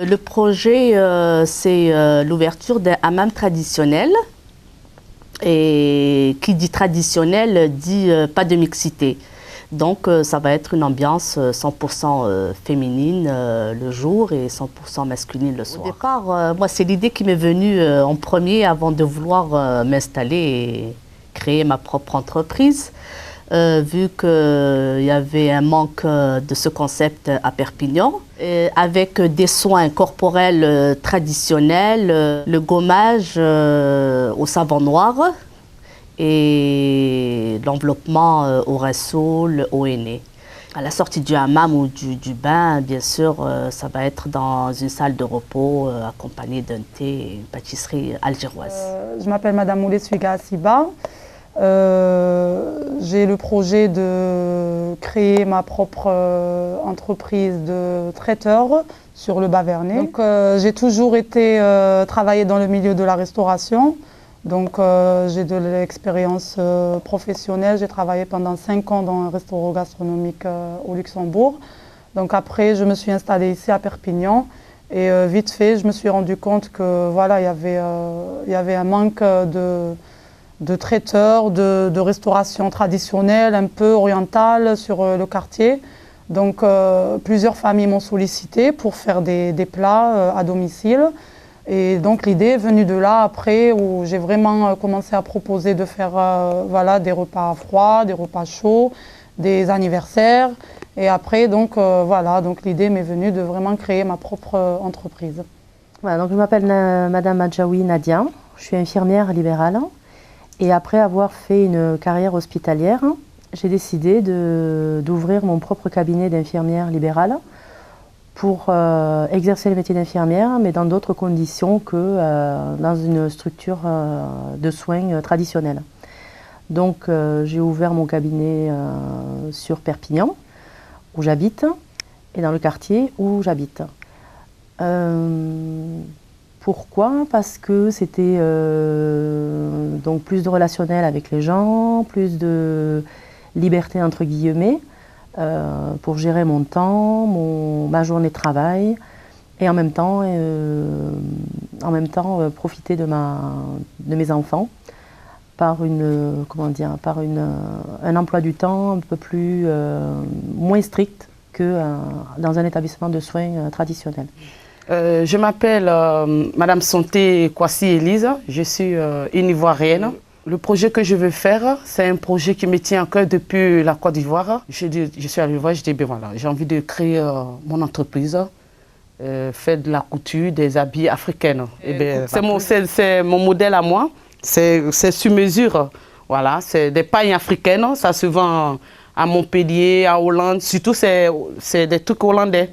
Le projet, c'est l'ouverture d'un hammam traditionnel. Et qui dit traditionnel dit pas de mixité. Donc ça va être une ambiance 100% féminine le jour et 100% masculine le soir. Au départ, moi c'est l'idée qui m'est venue en premier avant de vouloir m'installer et créer ma propre entreprise. Vu qu'il y avait un manque de ce concept à Perpignan. Et avec des soins corporels traditionnels, le gommage au savon noir et l'enveloppement au rinceau, au henné. À la sortie du hammam ou du bain, bien sûr, ça va être dans une salle de repos accompagnée d'un thé et une pâtisserie algéroise. Je m'appelle Madame Moulé Suiga Siba. J'ai le projet de créer ma propre entreprise de traiteur sur le Bas-Vernay. Donc j'ai toujours été travaillé dans le milieu de la restauration. Donc j'ai de l'expérience professionnelle. J'ai travaillé pendant 5 ans dans un restaurant gastronomique au Luxembourg. Donc après je me suis installée ici à Perpignan. Et vite fait, je me suis rendu compte que voilà, il y avait un manque de traiteurs, de restauration traditionnelle, un peu orientale sur le quartier. Donc plusieurs familles m'ont sollicité pour faire des plats à domicile. Et donc l'idée est venue de là après où j'ai vraiment commencé à proposer de faire voilà, des repas froids, des repas chauds, des anniversaires. Et après donc voilà, donc l'idée m'est venue de vraiment créer ma propre entreprise. Voilà, donc je m'appelle Madame Madjaoui Nadia, je suis infirmière libérale. Et après avoir fait une carrière hospitalière, j'ai décidé d'ouvrir mon propre cabinet d'infirmière libérale pour exercer le métier d'infirmière, mais dans d'autres conditions que dans une structure de soins traditionnelle. Donc j'ai ouvert mon cabinet sur Perpignan, où j'habite, et dans le quartier où j'habite. Pourquoi? Parce que c'était donc plus de relationnel avec les gens, plus de liberté entre guillemets pour gérer mon temps, ma journée de travail et en même temps profiter de mes enfants par un emploi du temps un peu plus moins strict que dans un établissement de soins traditionnel. Je m'appelle Madame Santé Kwasi Elise, je suis une Ivoirienne. Le projet que je veux faire, c'est un projet qui me tient à cœur depuis la Côte d'Ivoire. Je suis arrivée, je dis, ben voilà, j'ai envie de créer mon entreprise, faire de la couture, des habits africains. C'est mon modèle à moi, c'est sur mesure. Voilà, c'est des pailles africaines, ça se vend à Montpellier, à Hollande, surtout c'est des trucs hollandais.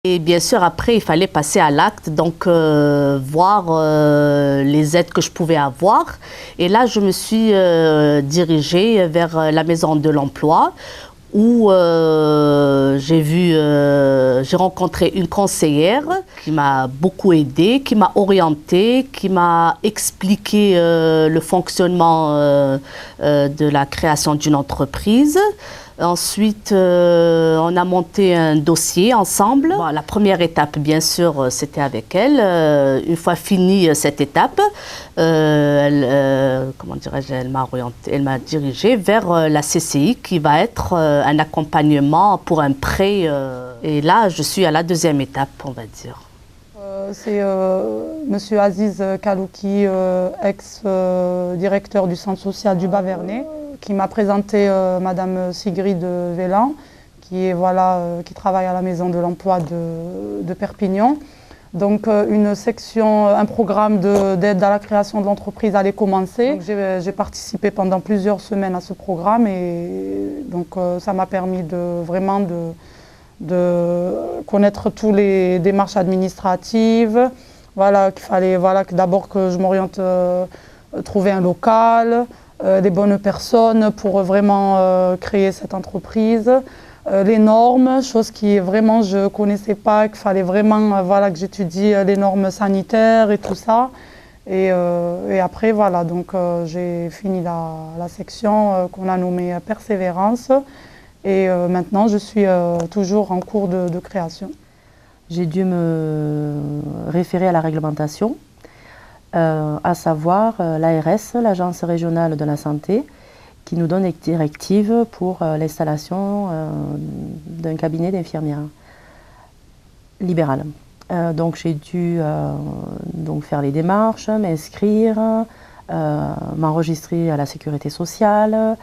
Et bien sûr, après, il fallait passer à l'acte, donc voir les aides que je pouvais avoir. Et là, je me suis dirigée vers la Maison de l'Emploi, où j'ai rencontré une conseillère qui m'a beaucoup aidée, qui m'a orientée, qui m'a expliqué le fonctionnement de la création d'une entreprise. Ensuite, on a monté un dossier ensemble. Bon, la première étape, bien sûr, c'était avec elle. Une fois finie cette étape, comment dirais-je, elle m'a dirigée vers la CCI qui va être un accompagnement pour un prêt. Et là, je suis à la deuxième étape, on va dire. C'est Monsieur Aziz Kalouki, ex-directeur du centre social du Bas-Vernay, qui m'a présenté Madame Sigrid Vélan, qui travaille à la Maison de l'Emploi de Perpignan. Donc un programme d'aide à la création de l'entreprise allait commencer. J'ai participé pendant plusieurs semaines à ce programme et donc ça m'a permis vraiment de connaître toutes les démarches administratives. Voilà, qu'il fallait d'abord que je m'oriente trouver un local, des bonnes personnes pour vraiment créer cette entreprise. les normes, chose qui vraiment je ne connaissais pas, qu'il fallait vraiment voilà, que j'étudie les normes sanitaires et tout ça. Et après, voilà, donc j'ai fini la section qu'on a nommée Persévérance. Et maintenant, je suis toujours en cours de création. J'ai dû me référer à la réglementation, à savoir l'ARS, l'Agence régionale de la santé, qui nous donne des directives pour l'installation d'un cabinet d'infirmières libérales. Donc j'ai dû donc faire les démarches, m'inscrire, m'enregistrer à la sécurité sociale,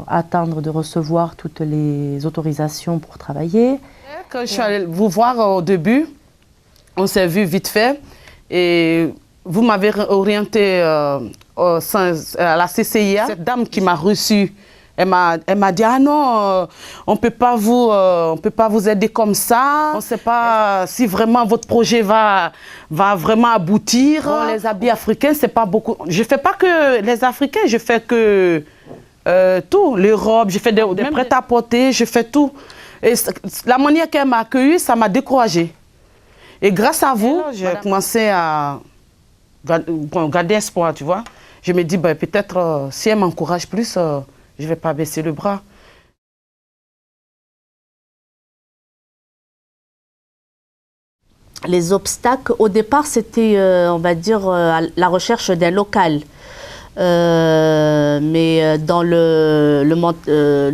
attendre de recevoir toutes les autorisations pour travailler. Quand je suis allée vous voir au début, on s'est vu vite fait et vous m'avez orienté à la CCIA. Cette dame qui m'a reçue, elle m'a dit « Ah non, on ne peut pas vous aider comme ça. On ne sait pas si vraiment votre projet va vraiment aboutir. Bon, les habits africains, c'est pas beaucoup. Je ne fais pas que les Africains, je fais que tout. Les robes, je fais des prêt-à-porter, je fais tout. Et la manière qu'elle m'a accueillie, ça m'a découragée. Et grâce à vous, j'ai commencé à garder espoir, tu vois. Je me dis, ben, peut-être, si elle m'encourage plus, je ne vais pas baisser le bras. Les obstacles, au départ, c'était, on va dire, la recherche d'un local. Mais dans le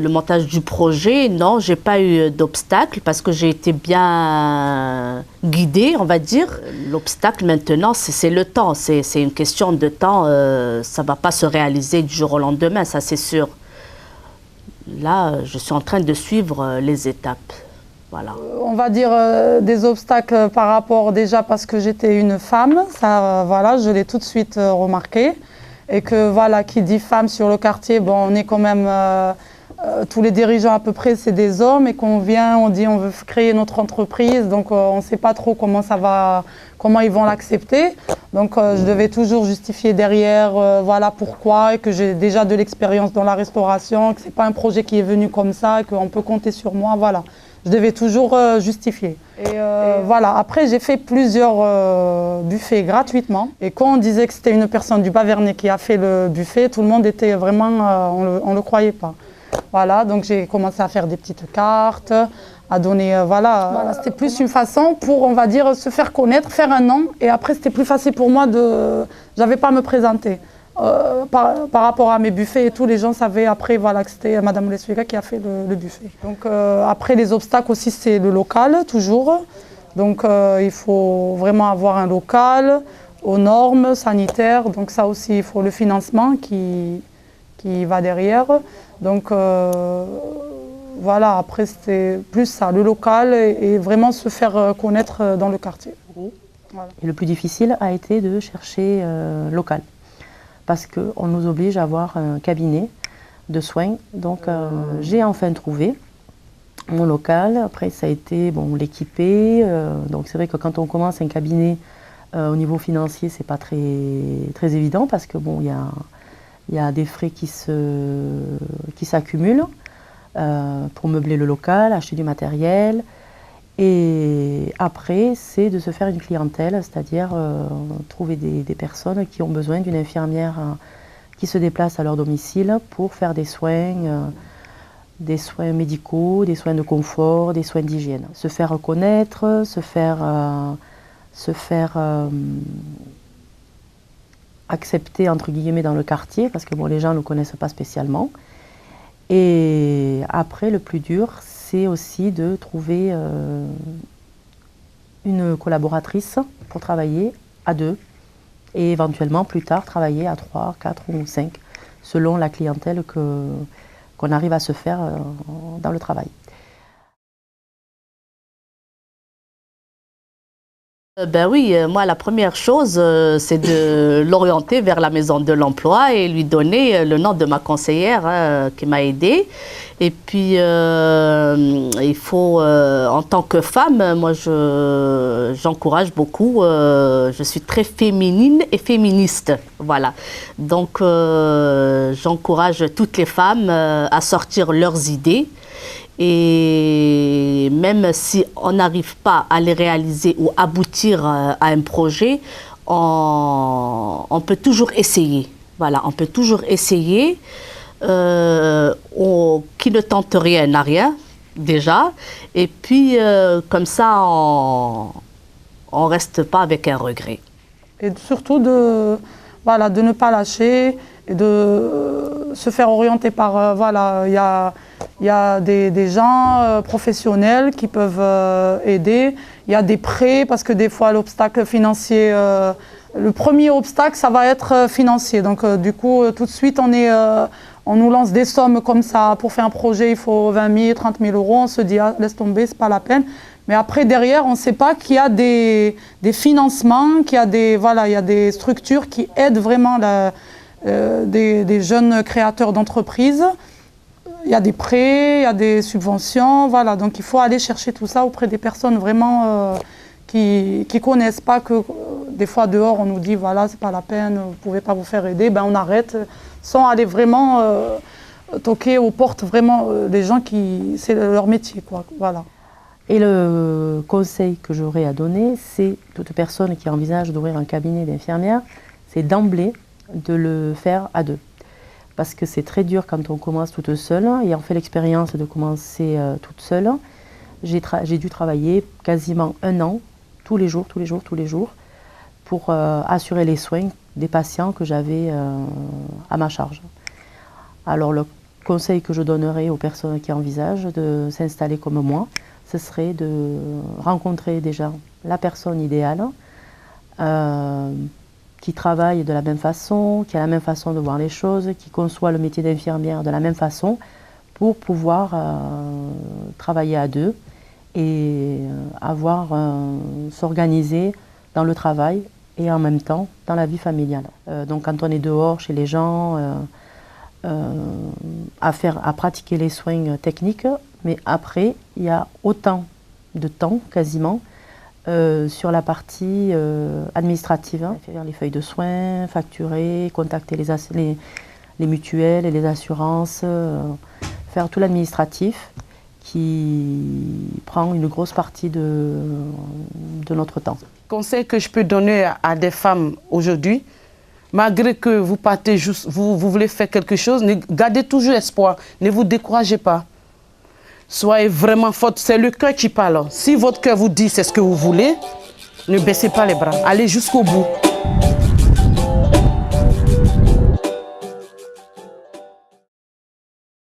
montage du projet, non, j'ai pas eu d'obstacle parce que j'ai été bien guidée, on va dire. L'obstacle maintenant, c'est le temps, c'est une question de temps. Ça va pas se réaliser du jour au lendemain, ça c'est sûr. Là, je suis en train de suivre les étapes. Voilà. On va dire des obstacles par rapport déjà parce que j'étais une femme, ça, voilà, je l'ai tout de suite remarqué. Et que voilà, qui dit femme sur le quartier, bon, on est quand même, tous les dirigeants à peu près, c'est des hommes, et qu'on vient, on dit on veut créer notre entreprise, donc on ne sait pas trop comment ils vont l'accepter. Donc je devais toujours justifier derrière, voilà pourquoi, et que j'ai déjà de l'expérience dans la restauration, que ce n'est pas un projet qui est venu comme ça, et qu'on peut compter sur moi, voilà. Je devais toujours justifier. Et voilà, après j'ai fait plusieurs buffets gratuitement. Et quand on disait que c'était une personne du Bas-Vernay qui a fait le buffet, tout le monde était vraiment, on le croyait pas. Voilà, donc j'ai commencé à faire des petites cartes, à donner, voilà c'était plus une façon pour, on va dire, se faire connaître, faire un nom. Et après c'était plus facile pour moi j'avais pas à me présenter. Par rapport à mes buffets et tout, les gens savaient après voilà, que c'était Madame Lessuega qui a fait le buffet. Donc après les obstacles aussi c'est le local toujours. Donc il faut vraiment avoir un local aux normes sanitaires. Donc ça aussi il faut le financement qui va derrière. Donc voilà, après c'était plus ça, le local et vraiment se faire connaître dans le quartier. Voilà. Et le plus difficile a été de chercher local. Parce qu'on nous oblige à avoir un cabinet de soins. Donc j'ai enfin trouvé mon local. Après ça a été l'équiper. Donc c'est vrai que quand on commence un cabinet au niveau financier, c'est pas très évident parce que bon, il y a des frais qui s'accumulent pour meubler le local, acheter du matériel. Et après, c'est de se faire une clientèle, c'est-à-dire trouver des personnes qui ont besoin d'une infirmière qui se déplace à leur domicile pour faire des soins médicaux, des soins de confort, des soins d'hygiène. Se faire reconnaître, se faire accepter entre guillemets dans le quartier, parce que bon, les gens ne le connaissent pas spécialement. Et après, le plus dur, c'est aussi de trouver une collaboratrice pour travailler à 2 et éventuellement plus tard travailler à 3, 4 ou 5 selon la clientèle qu'on arrive à se faire dans le travail. Ben oui, moi la première chose c'est de l'orienter vers la maison de l'emploi et lui donner le nom de ma conseillère qui m'a aidée. Et puis il faut, en tant que femme, moi j'encourage beaucoup, je suis très féminine et féministe, voilà. Donc j'encourage toutes les femmes à sortir leurs idées Et même si on n'arrive pas à les réaliser ou aboutir à un projet, on peut toujours essayer. Voilà, on peut toujours essayer. Qui ne tente rien n'a rien, déjà. Et puis, comme ça, on ne reste pas avec un regret. Et surtout de ne pas lâcher et de se faire orienter par... il y a des gens professionnels qui peuvent aider. Il y a des prêts parce que des fois l'obstacle financier, le premier obstacle ça va être financier. Donc du coup tout de suite on nous lance des sommes comme ça. Pour faire un projet il faut 20 000, 30 000 euros. On se dit ah, laisse tomber, c'est pas la peine. Mais après derrière on ne sait pas qu'il y a des financements, qu'il y a il y a des structures qui aident vraiment des jeunes créateurs d'entreprises. Il y a des prêts, il y a des subventions, voilà. Donc il faut aller chercher tout ça auprès des personnes vraiment qui ne connaissent pas, que des fois dehors on nous dit voilà c'est pas la peine, vous ne pouvez pas vous faire aider, ben on arrête sans aller vraiment toquer aux portes vraiment des gens qui, c'est leur métier quoi, voilà. Et le conseil que j'aurais à donner, c'est toute personne qui envisage d'ouvrir un cabinet d'infirmière, c'est d'emblée de le faire à deux. Parce que c'est très dur quand on commence toute seule, et on fait l'expérience de commencer toute seule. J'ai dû travailler quasiment 1 an, tous les jours, pour assurer les soins des patients que j'avais à ma charge. Alors le conseil que je donnerais aux personnes qui envisagent de s'installer comme moi, ce serait de rencontrer déjà la personne idéale, qui travaille de la même façon, qui a la même façon de voir les choses, qui conçoit le métier d'infirmière de la même façon, pour pouvoir travailler à deux et s'organiser dans le travail et en même temps dans la vie familiale. Donc quand on est dehors chez les gens, à pratiquer les soins techniques, mais après il y a autant de temps quasiment sur la partie administrative, faire les feuilles de soins, facturer, contacter les mutuelles et les assurances, faire tout l'administratif qui prend une grosse partie de notre temps. Conseil que je peux donner à des femmes aujourd'hui, malgré que vous partez juste, vous voulez faire quelque chose, gardez toujours espoir, ne vous découragez pas. Soyez vraiment forte, c'est le cœur qui parle. Si votre cœur vous dit c'est ce que vous voulez, ne baissez pas les bras, allez jusqu'au bout.